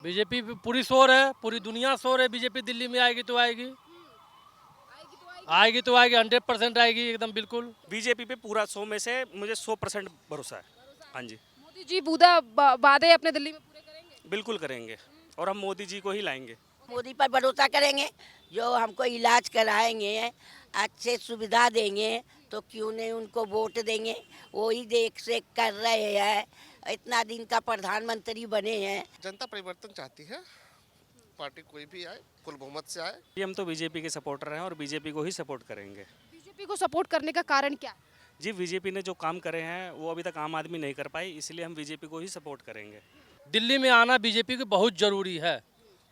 BJP पे पूरी शोर है, पूरी दुनिया शोर है। बीजेपी दिल्ली में आएगी तो आएगी, आएगी तो आएगी, 100% आएगी एकदम बिल्कुल। बीजेपी पे पूरा 100 में से मुझे 100% भरोसा है। हाँ जी, मोदी जी वादे अपने दिल्ली में पूरे करेंगे। बिल्कुल करेंगे और हम मोदी जी को ही लाएंगे। मोदी पर भरोसा करेंगे, जो हमको इलाज कराएंगे, अच्छे सुविधा देंगे, तो क्यों नहीं उनको वोट देंगे। वो ही देख से कर रहे हैं, इतना दिन का प्रधानमंत्री बने हैं। जनता परिवर्तन चाहती है, पार्टी कोई भी आए फुल बहुमत से आए। ये हम तो बीजेपी के सपोर्टर हैं और बीजेपी को ही सपोर्ट करेंगे। बीजेपी को सपोर्ट करने का कारण क्या है? जी, बीजेपी ने जो काम करे हैं वो अभी तक आम आदमी नहीं कर पाई, इसलिए हम बीजेपी को ही सपोर्ट करेंगे। दिल्ली में आना बीजेपी को बहुत जरूरी है।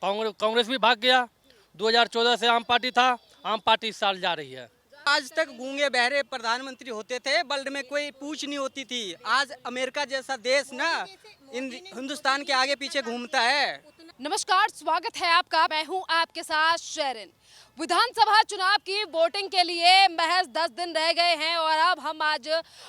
कांग्रेस भी भाग गया, 2014 से आम पार्टी था, आम पार्टी इस साल जा रही है। आज तक गूंगे बहरे प्रधानमंत्री होते थे, वर्ल्ड में कोई पूछ नहीं होती थी। आज अमेरिका जैसा देश ना हिंदुस्तान के आगे पीछे घूमता है। नमस्कार, स्वागत है आपका। मैं हूं आपके साथ शेरिन। विधानसभा चुनाव की वोटिंग के लिए महज 10 दिन रह गए हैं और अब हम आज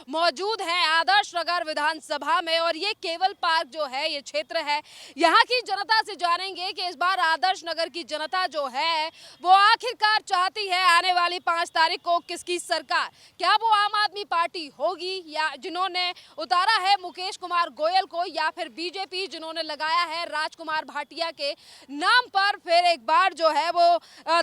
मौजूद हैं आदर्श नगर विधानसभा में। और ये केवल पार्क जो है, ये क्षेत्र है, यहाँ की जनता से जानेंगे कि इस बार आदर्श नगर की जनता जो है वो आखिरकार चाहती है आने वाली 5 तारीख को किसकी सरकार। क्या वो आम आदमी पार्टी होगी, या जिन्होंने उतारा है मुकेश कुमार गोयल को, या फिर बीजेपी जिन्होंने लगाया है राजकुमार भाटिया के नाम पर फिर एक बार जो है वो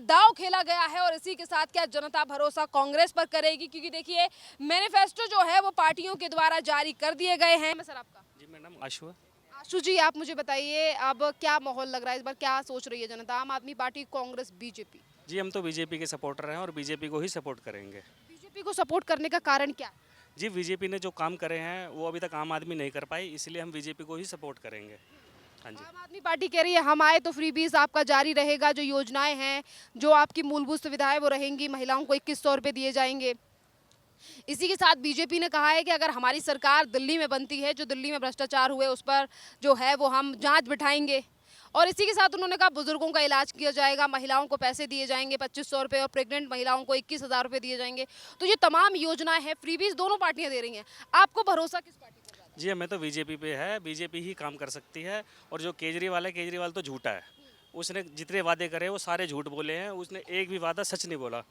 दांव खेला गया है। और इसी के साथ क्या जनता भरोसा कांग्रेस पर करेगी, क्योंकि देखिए मैनिफेस्टो जो है वो पार्टियों के द्वारा जारी कर दिए गए हैं। सर आपका जी, मेरा नाम आशु है। आशु जी, आप मुझे बताइए अब क्या माहौल लग रहा है इस बार, क्या सोच रही है जनता, आम आदमी पार्टी, कांग्रेस, बीजेपी? जी, हम तो बीजेपी के सपोर्टर हैं और बीजेपी को ही सपोर्ट करेंगे। बीजेपी को सपोर्ट करने का कारण क्या है? जी, बीजेपी ने जो काम करे हैं वो अभी तक आम आदमी नहीं कर पाई, इसलिए हम बीजेपी को ही सपोर्ट करेंगे। हाँ जी। आम आदमी पार्टी कह रही है हम आए तो फ्रीबीज आपका जारी रहेगा, जो योजनाएं हैं, जो आपकी मूलभूत सुविधाएं वो रहेंगी, महिलाओं को 2100 रुपये दिए जाएंगे। इसी के साथ बीजेपी ने कहा है कि अगर हमारी सरकार दिल्ली में बनती है, जो दिल्ली में भ्रष्टाचार हुए उस पर जो है वो हम जांच बिठाएंगे। और इसी के साथ उन्होंने कहा बुजुर्गों का इलाज किया जाएगा, महिलाओं को पैसे दिए जाएंगे 2500 रुपये, और प्रेग्नेंट महिलाओं को 21,000 रुपये दिए जाएंगे। तो ये तमाम योजनाएं हैं, फ्रीबीज दोनों पार्टियां दे रही हैं। आपको भरोसा किस पार्टी पर है? जी, हमें तो बीजेपी पे है, बीजेपी ही काम कर सकती है। और जो केजरीवाल है, केजरीवाल तो झूठा है। उसने जितने वादे करे वो सारे झूठ बोले हैं, उसने एक भी वादा सच नहीं बोला।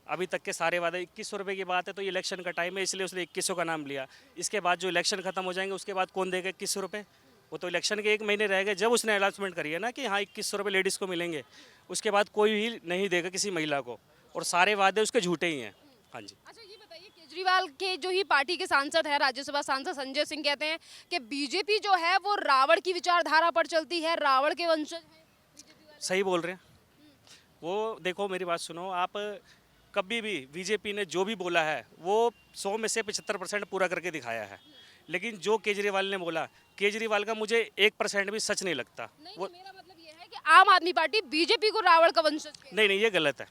अभी तक के सारे वादे 2100 रुपये की बात है, तो ये इलेक्शन का टाइम है इसलिए उसने 2100 का नाम लिया। इसके बाद जो इलेक्शन खत्म हो जाएंगे उसके बाद कौन देगा 2100 रुपये? वो तो इलेक्शन के 1 महीने रह गए जब उसने अनाउंसमेंट करी है ना कि हाँ 2100 रुपये लेडीज़ को मिलेंगे। उसके बाद कोई भी नहीं देगा किसी महिला को, और सारे वादे उसके झूठे ही हैं। हाँ जी। अच्छा ये बताइए, केजरीवाल के जो ही पार्टी के सांसद है, राज्यसभा सांसद संजय सिंह, कहते हैं कि बीजेपी जो है वो रावण की विचारधारा पर चलती है, रावण के वंशज हैं। सही बोल रहे हैं वो। देखो मेरी बात सुनो, आप कभी भी बीजेपी ने जो भी बोला है वो 100 में से 75% पूरा करके दिखाया है। लेकिन जो केजरीवाल ने बोला, केजरीवाल का मुझे 1% भी सच नहीं लगता। वो मेरा मतलब ये है कि आम आदमी पार्टी बीजेपी को रावण का वंशज कहती है। नहीं, ये गलत है,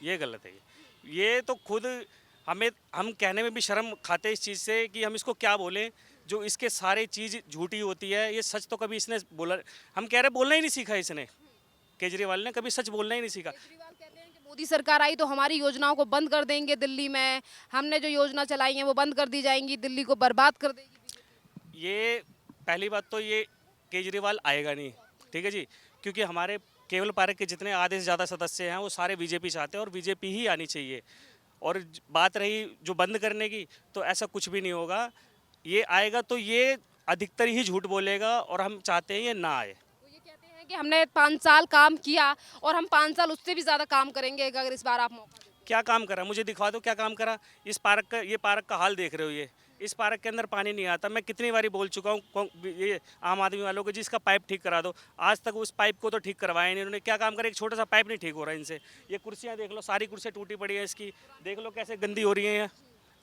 ये गलत है। ये तो खुद हम कहने में भी शर्म खाते हैं इस चीज़ से कि हम इसको क्या बोलें, जो इसके सारे चीज़ झूठी होती है। ये सच तो कभी इसने बोला, हम कह रहे बोलना ही नहीं सीखा इसने। केजरीवाल ने कभी सच बोलना ही नहीं सीखा। केजरीवाल कहते हैं कि मोदी सरकार आई तो हमारी योजनाओं को बंद कर देंगे, दिल्ली में हमने जो योजना चलाई है वो बंद कर दी जाएंगी, दिल्ली को बर्बाद कर देगी बीजेपी। ये पहली बात तो ये केजरीवाल आएगा नहीं, ठीक है जी, क्योंकि हमारे केवल पार्क के जितने आधे से ज़्यादा सदस्य हैं वो सारे बीजेपी चाहते हैं और बीजेपी ही आनी चाहिए। और बात रही जो बंद करने की, तो ऐसा कुछ भी नहीं होगा। ये आएगा तो ये अधिकतर ही झूठ बोलेगा और हम चाहते हैं ये ना आए। वो ये कहते हैं कि हमने 5 साल काम किया और हम 5 साल उससे भी ज़्यादा काम करेंगे अगर इस बार आप मौका दें। क्या काम करा मुझे दिखा दो, क्या काम करा। इस पार्क का, ये पार्क का हाल देख रहे हो, ये इस पार्क के अंदर पानी नहीं आता। मैं कितनी बारी बोल चुका हूँ ये आम आदमी वालों को, जिसका पाइप ठीक करा दो। आज तक उस पाइप को तो ठीक करवाया नहीं इन्होंने। क्या काम करे, एक छोटा सा पाइप नहीं ठीक हो रहा है इनसे। ये कुर्सियाँ देख लो, सारी कुर्सियाँ टूटी पड़ी है इसकी, देख लो कैसे गंदी हो रही हैं।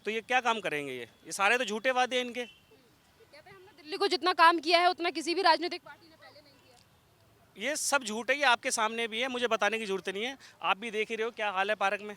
तो ये क्या काम करेंगे, ये सारे तो झूठे वादे हैं इनके। कहते हैं हमने दिल्ली को जितना काम किया है उतना किसी भी राजनीतिक पार्टी ने पहले नहीं किया। ये सब झूठ है, ये आपके सामने भी है, मुझे बताने की जरूरत नहीं है। आप भी देख ही रहे हो क्या हाल है पार्क में।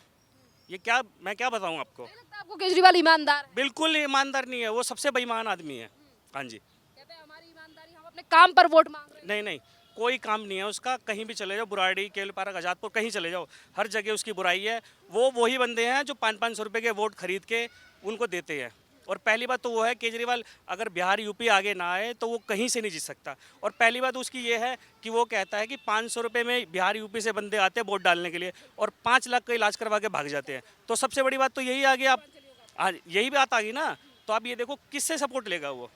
ये क्या, मैं क्या बताऊँ आपको। नहीं लगता आपको केजरीवाल ईमानदार है? बिल्कुल ईमानदार नहीं है, वो सबसे बेईमान आदमी है। हाँ जी। कहते हैं हमारी ईमानदारी, हम अपने काम पर वोट मांग रहे हैं। नहीं नहीं, कोई काम नहीं है उसका। कहीं भी चले जाओ, बुराड़ी, केवल पार्क, आज़ादपुर, कहीं चले जाओ, हर जगह उसकी बुराई है। वो वही बंदे हैं जो 500-500 रुपये के वोट खरीद के उनको देते हैं। और पहली बात तो वो है, केजरीवाल अगर बिहार यूपी आगे ना आए तो वो कहीं से नहीं जीत सकता। और पहली बात उसकी ये है कि वो कहता है कि 500 रुपये में बिहार यूपी से बंदे आते हैं वोट डालने के लिए और 5 लाख का इलाज करवा के भाग जाते हैं। तो सबसे बड़ी बात तो यही आ गई, आप यही बात आ गई ना। तो आप ये देखो किससे सपोर्ट लेगा वो।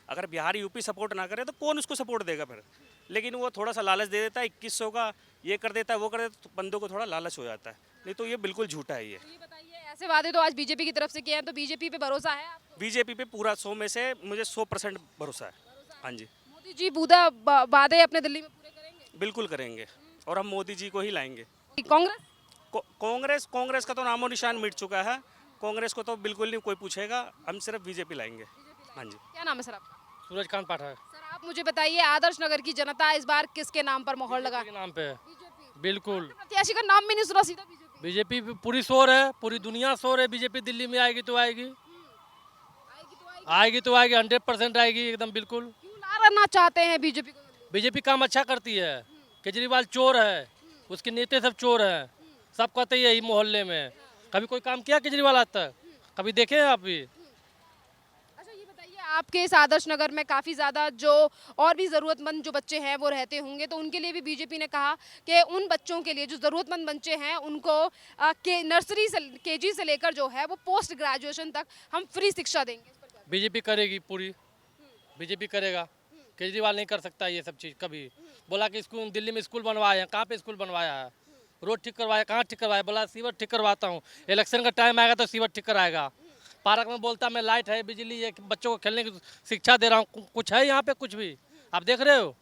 अगर बिहार यूपी सपोर्ट ना करे तो कौन उसको सपोर्ट देगा फिर। लेकिन वो थोड़ा सा लालच दे देता है, 2100 का ये कर देता है, वो कर देता है, तो बंदों को थोड़ा लालच हो जाता है। नहीं तो ये बिल्कुल झूठा है। ये बताइए, ऐसे वादे तो आज बीजेपी की तरफ से किए हैं, तो बीजेपी पे भरोसा है आपको? बीजेपी पे पूरा 100 में से मुझे 100% भरोसा है। हाँ जी, मोदी जी बूदा वादे अपने दिल्ली में पूरे करेंगे? बिल्कुल करेंगे और हम मोदी जी को ही लाएंगे। कांग्रेस कांग्रेस का तो नामो निशान मिट चुका है। कांग्रेस को तो बिल्कुल नहीं कोई पूछेगा, हम सिर्फ बीजेपी लाएंगे। हाँ जी। क्या नाम है सर आपका? सूरजकांत पाठक सर आप मुझे बताइए, आदर्श नगर की जनता इस बार किसके नाम पर मोहर लगा? के नाम पे है। बिल्कुल प्रत्याशी का नाम भी नहीं सुना, सीधा बीजेपी। बीजेपी पूरी शोर है, पूरी दुनिया शोर है। बीजेपी दिल्ली में आएगी तो आएगी, आएगी तो आएगी, 100% आएगी एकदम बिल्कुल। क्यों ला रहना चाहते हैं बीजेपी को? बीजेपी काम अच्छा करती है। केजरीवाल चोर है, उसके नेता सब चोर हैं, सब कहते हैं यही मोहल्ले में। कभी कोई काम किया केजरीवाल आज तक? कभी देखे हैं आप भी? अच्छा ये बताइए, आपके इस आदर्श नगर में काफ़ी ज़्यादा जो और भी ज़रूरतमंद जो बच्चे हैं वो रहते होंगे, तो उनके लिए भी बीजेपी ने कहा कि उन बच्चों के लिए जो ज़रूरतमंद बच्चे हैं उनको के नर्सरी से केजी से लेकर जो है वो पोस्ट ग्रेजुएशन तक हम फ्री शिक्षा देंगे। बीजेपी करेगी पूरी, बीजेपी करेगा। केजरीवाल नहीं कर सकता ये सब चीज़ कभी। बोला कि स्कूल दिल्ली में स्कूल बनवाए हैं, कहाँ पे स्कूल बनवाया है? रोड ठीक करवाया, कहाँ ठीक करवाया? बोला सीवर ठीक करवाता हूँ, इलेक्शन का टाइम आएगा तो सीवर ठीक कराएगा। पार्क में बोलता मैं लाइट है, बिजली है, बच्चों को खेलने की शिक्षा दे रहा हूँ, कुछ है यहाँ पे? कुछ भी आप देख रहे हो।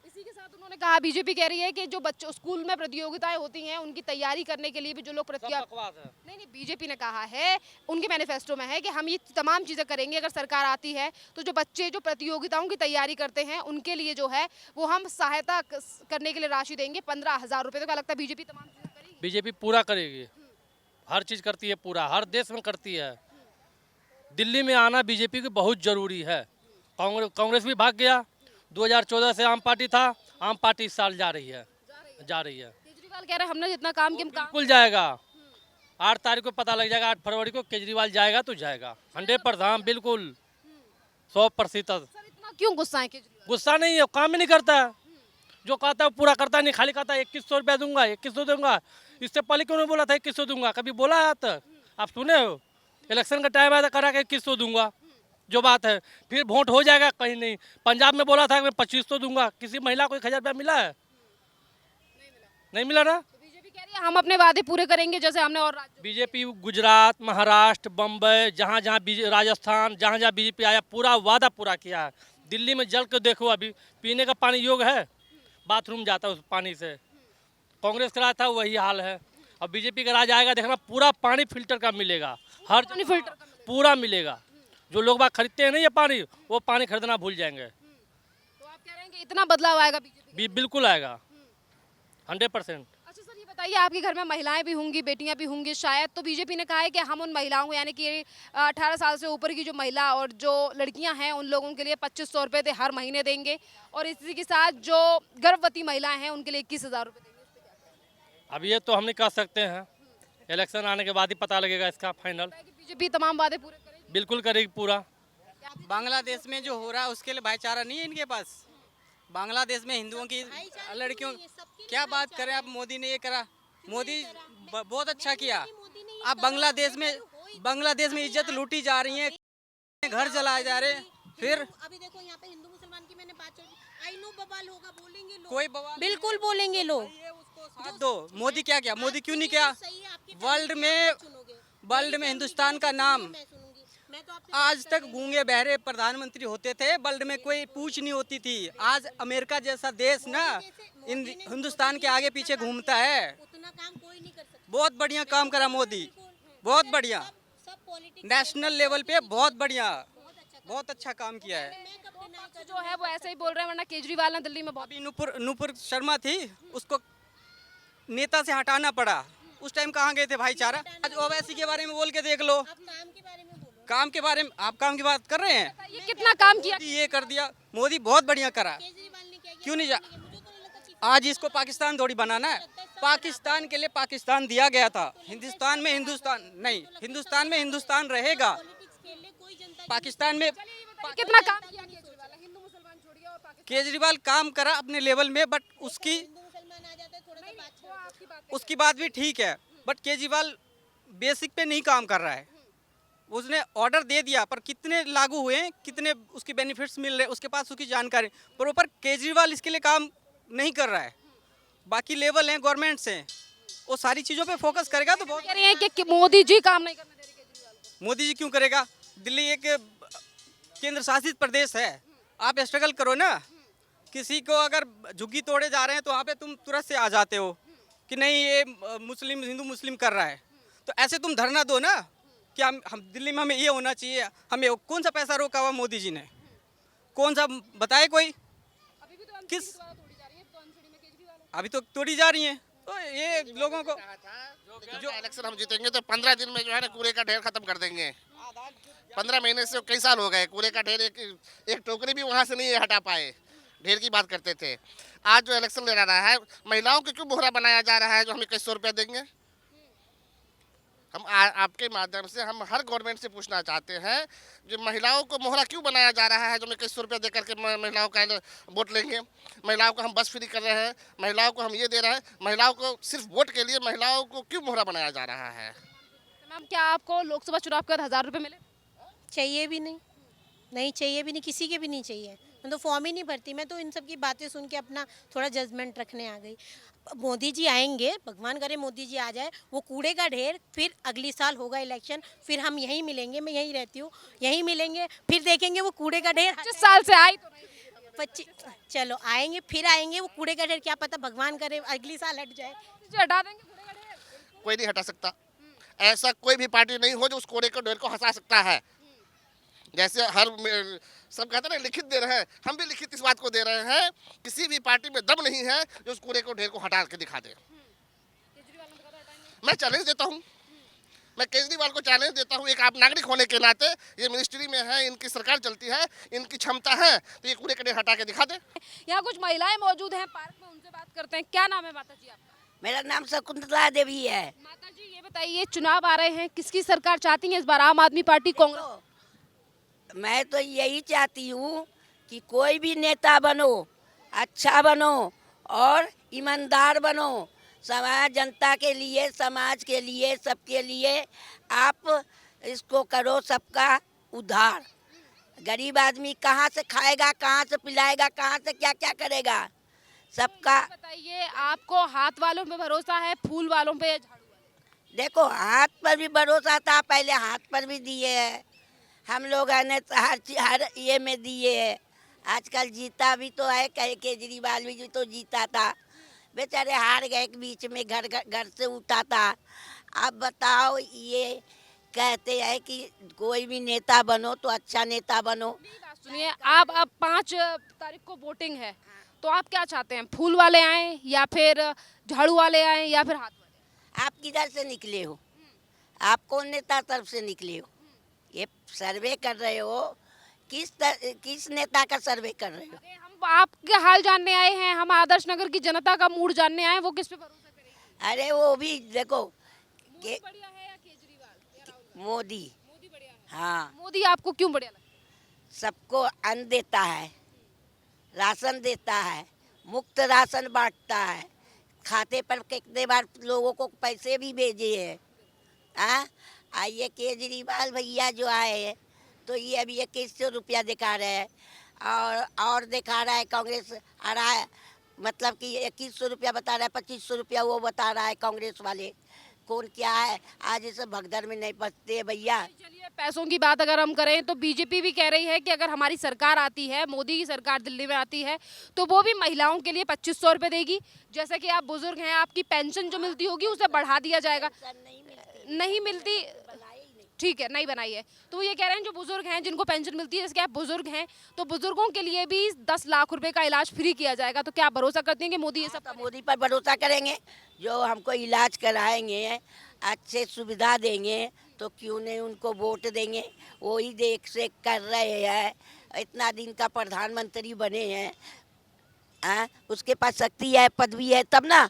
इसी के साथ उन्होंने कहा, बीजेपी कह रही है कि जो बच्चों स्कूल में प्रतियोगिताएं होती हैं उनकी तैयारी करने के लिए भी जो लोग बकवास है। नहीं, बीजेपी ने कहा है, उनके मैनिफेस्टो में है कि हम ये तमाम चीज़ें करेंगे अगर सरकार आती है तो जो बच्चे जो प्रतियोगिताओं की तैयारी करते हैं उनके लिए जो है वो हम सहायता करने के लिए राशि देंगे 15,000 रुपये। तो क्या लगता है बीजेपी तमाम चीज़ें करेगी? बीजेपी पूरा करेगी, हर चीज़ करती है, पूरा हर देश में करती है। दिल्ली में आना बीजेपी की बहुत ज़रूरी है। कांग्रेस भी भाग गया, 2014 से आम पार्टी था, आम पार्टी इस साल जा रही है। केजरीवाल कह रहे हैं हमने जितना काम किया बिल्कुल जाएगा। 8 तारीख को पता लग जाएगा, 8 फरवरी को केजरीवाल जाएगा तो जाएगा 100%, बिल्कुल 100%। इतना क्यों गुस्सा है केजरीवाल? गुस्सा नहीं है, काम ही नहीं करता है। जो कहता है वो पूरा करता नहीं, खाली कहता है 2100 रुपया दूंगा, 2100 दूंगा। इससे पहले क्यों नहीं बोला था 2100 दूंगा? कभी बोला है आज तक? आप सुने हो? इलेक्शन का टाइम आया था, करा के 2100 दूंगा, जो बात है। फिर वोट हो जाएगा, कहीं नहीं। पंजाब में बोला था मैं 2500 दूंगा, किसी महिला को 1000 रुपया मिला है? नहीं मिला ना। बीजेपी कह रही है हम अपने वादे पूरे करेंगे जैसे हमने और राज्य। बीजेपी गुजरात, महाराष्ट्र, बम्बई, जहाँ जहाँ राजस्थान, जहाँ जहाँ बीजेपी आया पूरा वादा पूरा किया है। दिल्ली में जल के देखो, अभी पीने का पानी योग्य है? बाथरूम जाता है उस पानी से। कांग्रेस का राज था वही हाल है। अब बीजेपी का राज आएगा, देखना पूरा पानी फिल्टर का मिलेगा, हर पानी फिल्टर का पूरा मिलेगा। जो लोग बाग खरीदते हैं नहीं ये पानी, वो पानी खरीदना भूल जाएंगे। तो आप कह रहे हैं कि इतना बदलाव आएगा बीजेपी? बिल्कुल आएगा, 100%। अच्छा सर ये बताइए, आपके घर में महिलाएं भी होंगी, बेटियां भी होंगी शायद, तो बीजेपी ने कहा है कि हम उन महिलाओं को, यानी कि 18 साल से ऊपर की जो महिला और जो लड़कियां हैं उन लोगों के लिए 2500 रुपये हर महीने देंगे, और इसी के साथ जो गर्भवती महिलाएं हैं उनके लिए 21,000 रुपये देंगे। अब ये तो हम नहीं कह सकते हैं, इलेक्शन आने के बाद ही पता लगेगा इसका फाइनल। बीजेपी तमाम वादे पूरे करेगी? बिल्कुल करेगी पूरा। बांग्लादेश में जो हो रहा है उसके लिए भाईचारा नहीं है इनके पास। बांग्लादेश में हिंदुओं की लड़कियों, क्या बात करें आप। मोदी ने ये करा, मोदी बहुत अच्छा किया। अब बांग्लादेश में इज्जत लूटी जा रही है, घर जलाए जा रहे हैं। फिर अभी देखो यहाँ पे हिंदू मुसलमान की मैंने बात चल, आई नो बवाल होगा, बोलेंगे लोग, कोई बवाल बिल्कुल बोलेंगे लोग। साथ दो। मोदी क्या किया? मोदी क्यों नहीं किया? वर्ल्ड में हिंदुस्तान का नाम आज तक गूंगे बहरे प्रधानमंत्री होते थे, वर्ल्ड में कोई पूछ नहीं होती थी। आज अमेरिका जैसा देश ना हिंदुस्तान के आगे पीछे घूमता है। उतना काम कोई नहीं कर सकता। बहुत बढ़िया काम करा मोदी, बहुत बढ़िया, सब पॉलिटिक्स नेशनल लेवल पे बहुत बढ़िया, बहुत अच्छा काम किया है। जो है वो ऐसे ही बोल रहे हैं, वरना केजरीवाल ने दिल्ली में बहुत अभी नूपुर शर्मा थी, उसको नेता से हटाना पड़ा। उस टाइम कहाँ गए थे भाईचारा? आज ओवैसी के बारे में बोल के देख लो। काम के बारे में बोलो। काम के बारे में आप काम की बात कर रहे हैं? ये कितना काम किया? मोदी ये कर दिया, मोदी बहुत बढ़िया करा। केजरीवाल ने क्या किया? क्यों नहीं जा? मुझे तो नहीं लगता कि आज इसको पाकिस्तान थोड़ी बनाना है। पाकिस्तान के लिए पाकिस्तान दिया गया था, हिंदुस्तान में हिंदुस्तान नहीं, हिंदुस्तान में हिंदुस्तान रहेगा। पाकिस्तान में कितना काम किया केजरीवाल ने? हिंदू मुसलमान छोड़िए और पाकिस्तान केजरीवाल काम करा अपने लेवल में, बट उसकी उसकी बात भी ठीक है, बट केजरीवाल बेसिक पे नहीं काम कर रहा है। उसने ऑर्डर दे दिया पर कितने लागू हुए हैं, कितने उसके बेनिफिट्स मिल रहे हैं, उसके पास उसकी जानकारी प्रॉपर केजरीवाल इसके लिए काम नहीं कर रहा है। बाकी लेवल हैं, गवर्नमेंट्स हैं, वो सारी चीज़ों पे फोकस करेगा तो बहुत। कह रही हैं कि मोदी जी काम नहीं करने दे रहे केजरीवाल को। मोदी जी क्यों करेगा? दिल्ली एक केंद्र शासित प्रदेश है, आप स्ट्रगल करो ना। किसी को अगर झुग्गी तोड़े जा रहे हैं तो वहाँ पे तुम तुरंत से आ जाते हो कि नहीं ये मुस्लिम हिंदू मुस्लिम कर रहा है, तो ऐसे तुम धरना दो ना कि हम दिल्ली में हमें ये होना चाहिए। हमें कौन सा पैसा रोका हुआ मोदी जी ने? कौन सा बताए कोई? अभी भी तो किस तोड़ी जा रही है, तो अनसुनी में केजरीवाल है। अभी तो तोड़ी जा रही हैं, तो ये लोगों को जो इलेक्शन हम जीतेंगे तो 15 दिन में जो है ना कूड़े का ढेर खत्म कर देंगे। 15 महीने से कई साल हो गए, कूड़े का ढेर एक टोकरी भी वहाँ से नहीं हटा पाए। ढेर की बात करते थे, आज जो इलेक्शन ले रहा है, महिलाओं को क्यों मोहरा बनाया जा रहा है जो हमें कई सौ रुपया देंगे? हम आपके माध्यम से हम हर गवर्नमेंट से पूछना चाहते हैं, जो महिलाओं को मोहरा क्यों बनाया जा रहा है जो हमें कई सौ रुपया दे करके महिलाओं का वोट लेंगे। महिलाओं को हम बस फ्री कर रहे हैं, महिलाओं को हम ये दे रहे हैं, महिलाओं को सिर्फ वोट के लिए महिलाओं को क्यों मोहरा बनाया जा रहा है? तो मैम क्या आपको लोकसभा चुनाव के बाद 1000 रुपये मिले? चाहिए भी नहीं, नहीं चाहिए भी नहीं, किसी के भी नहीं चाहिए। मैं तो फॉर्म ही नहीं भरती, मैं तो इन सब की बातें सुन के अपना थोड़ा जजमेंट रखने आ गई। मोदी जी आएंगे, भगवान करे मोदी जी आ जाए, वो कूड़े का ढेर, फिर अगली साल होगा इलेक्शन, फिर हम यहीं मिलेंगे, मैं यहीं रहती हूँ, यहीं मिलेंगे, फिर देखेंगे वो कूड़े का ढेर 25 साल से आई तो नहीं। 25 चलो आएंगे, फिर आएंगे, वो कूड़े का ढेर क्या पता भगवान करे अगली साल हट जाए। जी, हटा देंगे कूड़े का ढेर। कोई नहीं हटा सकता। ऐसा कोई भी पार्टी नहीं हो जो उस कूड़े के ढेर को हटा सकता है। जैसे हर सब कहते हैं ना लिखित दे रहे हैं, हम भी लिखित इस बात को दे रहे हैं, किसी भी पार्टी में दम नहीं है जो उस कूड़े को ढेर को हटा के दिखा दे। मैं चैलेंज देता हूँ, मैं केजरीवाल को चैलेंज देता हूँ, एक आप नागरिक होने के नाते, ये मिनिस्ट्री में है, इनकी सरकार चलती है, इनकी क्षमता है, तो ये कूड़े का ढेर हटा के दिखा दे। यहाँ कुछ महिलाएं मौजूद हैं पार्क में, उनसे बात करते हैं। क्या नाम है माता जी आपका? मेरा नाम शकुंतला देवी है। माता जी ये बताइए, चुनाव आ रहे हैं, किसकी सरकार चाहती हैं इस बार? आम आदमी पार्टी, कांग्रेस? मैं तो यही चाहती हूँ कि कोई भी नेता बनो, अच्छा बनो और ईमानदार बनो, समाज जनता के लिए, समाज के लिए, सबके लिए आप इसको करो, सबका उद्धार। गरीब आदमी कहाँ से खाएगा, कहाँ से पिलाएगा, कहाँ से क्या क्या करेगा? सबका बताइए, आपको हाथ वालों पे भरोसा है, फूल वालों पे या झाड़ू वालों देखो, हाथ पर भी भरोसा था, पहले हाथ पर भी दिए है हम लोग, ने हर ये में दिए है। आजकल जीता भी तो है, कहे केजरीवाल भी तो जीता था, बेचारे हार गए बीच में, घर से उठा था। अब बताओ, ये कहते हैं कि कोई भी नेता बनो तो अच्छा नेता बनो। पे? बात सुनिए, आप अब 5 तारीख को वोटिंग है, तो आप क्या चाहते हैं? फूल वाले आए या फिर झाड़ू वाले आए या फिर हाथ वाले? आप किधर से निकले हो? आप कौन नेता तरफ से निकले हो? ये सर्वे कर रहे हो, किस नेता का सर्वे कर रहे हो? अरे हम आपके हाल जानने आए हैं, हम आदर्श नगर की जनता का मूड जानने आए हैं, वो किस पे भरोसा करेगी? अरे वो भी देखो मोदी बढ़िया है या केजरीवाल या राहुल? मोदी। मोदी बढ़िया है। हाँ, मोदी आपको क्यों बढ़िया लगता है? सबको अन्न देता है, राशन देता है, मुफ्त राशन बांटता है, खाते पर कितने बार लोगों को पैसे भी भेजे हैं। हाँ, आइए केजरीवाल भैया जो आए हैं तो ये अभी 2100 रुपया दिखा रहे हैं, और दिखा रहा है कांग्रेस आ रहा है, मतलब कि 2100 रुपया बता रहा है, 2500 रुपया वो बता रहा है कांग्रेस वाले। कौन क्या है, आज इसे भगदड़ में नहीं बचते भैया। चलिए, पैसों की बात अगर हम करें तो बीजेपी भी कह रही है कि अगर हमारी सरकार आती है, मोदी की सरकार दिल्ली में आती है, तो वो भी महिलाओं के लिए 2500 रुपये देगी। जैसे कि आप बुजुर्ग हैं, आपकी पेंशन जो मिलती होगी उसे बढ़ा दिया जाएगा। नहीं मिलती, ठीक है, नहीं बनाई है, तो वो ये कह रहे हैं जो बुजुर्ग हैं, जिनको पेंशन मिलती है, जैसे कि आप बुजुर्ग हैं, तो बुजुर्गों के लिए भी 10 लाख रुपए का इलाज फ्री किया जाएगा। तो क्या आप भरोसा करते हैं कि मोदी ये सब तो मोदी पर भरोसा करेंगे, जो हमको इलाज कराएंगे, अच्छे सुविधा देंगे, तो क्यों नहीं उनको वोट देंगे? वही देख से कर रहे हैं, इतना दिन का प्रधानमंत्री बने हैं। उसके पास शक्ति है, पदवी है, तब ना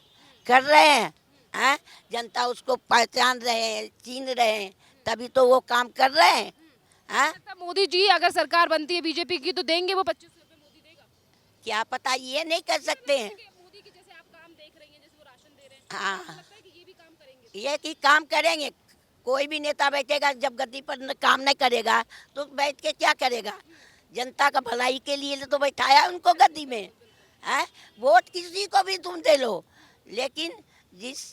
कर रहे हैं, जनता उसको पहचान रहे हैं, चीन रहे हैं, तभी तो वो काम कर रहे हैं। मोदी जी अगर सरकार बनती है बीजेपी की तो देंगे वो 25 रुपए, मोदी देगा? क्या पता, ये नहीं कर सकते हैं। मोदी की जैसे आप काम देख रही हैं, जैसे वो राशन दे रहे हैं, हाँ, लगता है कि ये भी काम करेंगे? ये कि काम करेंगे। कोई भी नेता बैठेगा जब गद्दी पर काम नहीं करेगा तो बैठ के क्या करेगा? जनता का भलाई के लिए तो बैठाया उनको गद्दी में। वोट किसी को भी तुम दे लो, लेकिन जिस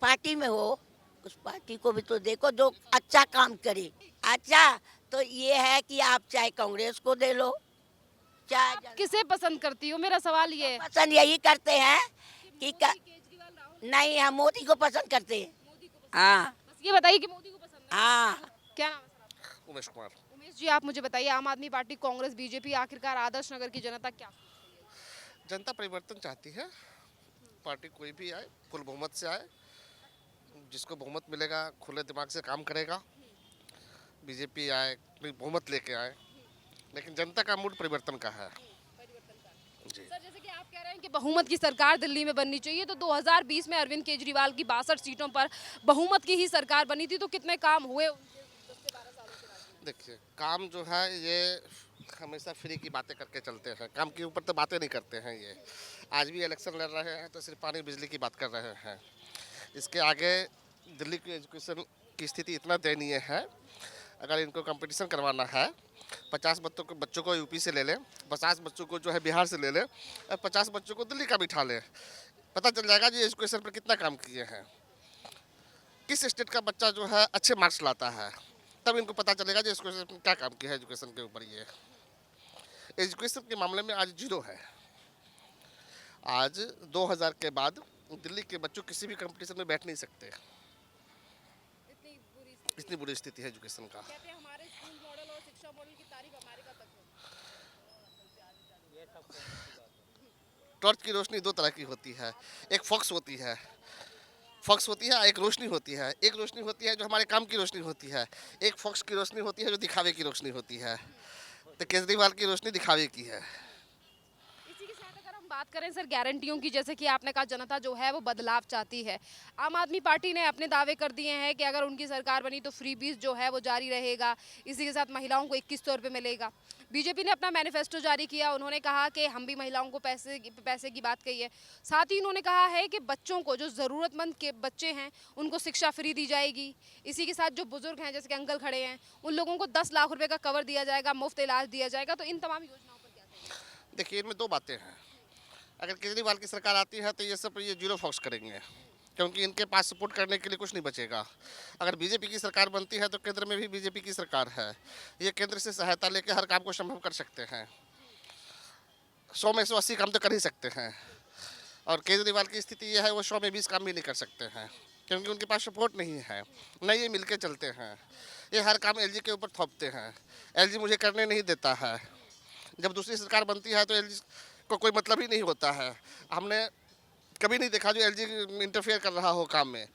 पार्टी में हो उस पार्टी को भी तो देखो जो अच्छा काम करे। अच्छा, तो ये है कि आप चाहे कांग्रेस को दे लो, चाहे किसे पसंद करती हो? मेरा सवाल ये है। पसंद यही करते हैं कि नहीं, हम मोदी को पसंद करते हैं। हाँ बस ये बताइए कि मोदी को पसंद है। हाँ। क्या नाम है सर आपका? उमेश कुमार। उमेश जी, आप मुझे बताइए, आम आदमी पार्टी, कांग्रेस, बीजेपी, आखिरकार आदर्श नगर की जनता क्या? जनता परिवर्तन चाहती है। पार्टी कोई भी आए, फुल बहुमत से आए, जिसको बहुमत मिलेगा खुले दिमाग से काम करेगा। बीजेपी आए, बहुमत लेके आए, लेकिन जनता का मूड परिवर्तन का है। जी। सर, जैसे कि आप कह रहे हैं कि बहुमत की सरकार दिल्ली में बननी चाहिए, तो 2020 में अरविंद केजरीवाल की 62 सीटों पर बहुमत की ही सरकार बनी थी, तो कितने काम हुए उनके 10 से 12 सालों के राज्य? देखिए, काम जो है ये हमेशा फ्री की बातें करके चलते हैं, काम के ऊपर तो बातें नहीं करते हैं। ये आज भी इलेक्शन लड़ रहे हैं तो सिर्फ पानी बिजली की बात कर रहे हैं। इसके आगे दिल्ली की एजुकेशन की स्थिति इतना दयनीय है, अगर इनको कंपटीशन करवाना है, 50 बच्चों को यूपी से ले लें, 50 बच्चों को जो है बिहार से ले लें, और 50 बच्चों को दिल्ली का बिठा लें, पता चल जाएगा जी एजुकेशन पर कितना काम किए हैं, किस स्टेट का बच्चा जो है अच्छे मार्क्स लाता है, तब इनको पता चलेगा जी एजुकेशन पर क्या काम किया है एजुकेशन के ऊपर। ये एजुकेशन के मामले में आज जीरो है। आज 2000 के बाद दिल्ली के बच्चों किसी भी कंपटीशन में बैठ नहीं सकते, इतनी बुरी स्थिति है एजुकेशन का। कहते हैं हमारे स्कूल मॉडल और शिक्षा मॉडल की तारीफ अमेरिका तक है। टॉर्च की रोशनी दो तरह की होती है, एक फॉक्स होती है, एक रोशनी होती है। एक रोशनी होती है जो हमारे काम की रोशनी होती है, एक फॉक्स की रोशनी होती है जो दिखावे की रोशनी होती है। तो केजरीवाल की रोशनी दिखावे की है। इसी के साथ अगर हम बात करें सर गारंटियों की, जैसे कि आपने कहा जनता जो है वो बदलाव चाहती है, आम आदमी पार्टी ने अपने दावे कर दिए हैं कि अगर उनकी सरकार बनी तो फ्री बीस जो है वो जारी रहेगा, इसी के साथ महिलाओं को 2100 रुपये मिलेगा। बीजेपी ने अपना मैनिफेस्टो जारी किया, उन्होंने कहा कि हम भी महिलाओं को पैसे की बात कही है। साथ ही उन्होंने कहा है कि बच्चों को, जो ज़रूरतमंद के बच्चे हैं उनको शिक्षा फ्री दी जाएगी। इसी के साथ जो बुजुर्ग हैं, जैसे कि अंकल खड़े हैं, उन लोगों को 10 लाख रुपए का कवर दिया जाएगा, मुफ्त इलाज दिया जाएगा। तो इन तमाम योजनाओं पर क्या कहेंगे? देखिए, इनमें दो बातें हैं। अगर केजरीवाल की सरकार आती है तो ये सब ये जीरो फॉक्स करेंगे, क्योंकि इनके पास सपोर्ट करने के लिए कुछ नहीं बचेगा। अगर बीजेपी की सरकार बनती है तो केंद्र में भी बीजेपी की सरकार है, ये केंद्र से सहायता लेकर हर काम को संभव कर सकते हैं। 100 में 180 काम तो कर ही सकते हैं, और केजरीवाल की स्थिति ये है वो 100 में 20 काम भी नहीं कर सकते हैं, क्योंकि उनके पास सपोर्ट नहीं है, न ये मिलके चलते हैं। ये हर काम एलजी के ऊपर थोपते हैं, एलजी मुझे करने नहीं देता है। जब दूसरी सरकार बनती है तो एलजी को कोई मतलब ही नहीं होता है। हमने कभी नहीं देखा जो एलजी इंटरफेयर कर रहा हो काम में।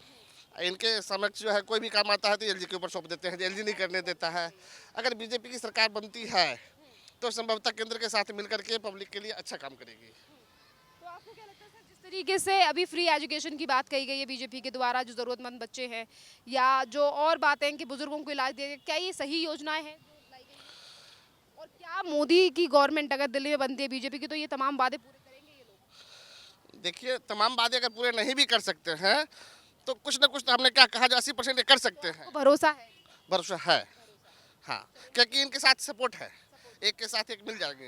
इनके समक्ष जो है कोई भी काम आता है तो एलजी के ऊपर सौंप देते हैं, एलजी नहीं करने देता है। अगर बीजेपी की सरकार बनती है तो संभवतः केंद्र के साथ मिलकर के पब्लिक के लिए अच्छा काम करेगी। तो आपको क्या लगता है सर, जिस तरीके से अभी फ्री एजुकेशन की बात कही गई है बीजेपी के द्वारा, जो ज़रूरतमंद बच्चे हैं या जो और बातें हैं कि बुजुर्गों को इलाज दिया जाए, क्या ये सही योजनाएं हैं जो लाई गई? और क्या मोदी की गवर्नमेंट अगर दिल्ली में बनती है बीजेपी की तो ये तमाम वादे पूरे करेंगे ये लोग? देखिए, तमाम वादे अगर पूरे नहीं भी कर सकते हैं तो कुछ ना कुछ तो हमने क्या कहा जो 80% कर सकते हैं। तो भरोसा है? भरोसा है, हाँ, क्योंकि इनके साथ सपोर्ट है, एक के साथ एक मिल जाएंगे।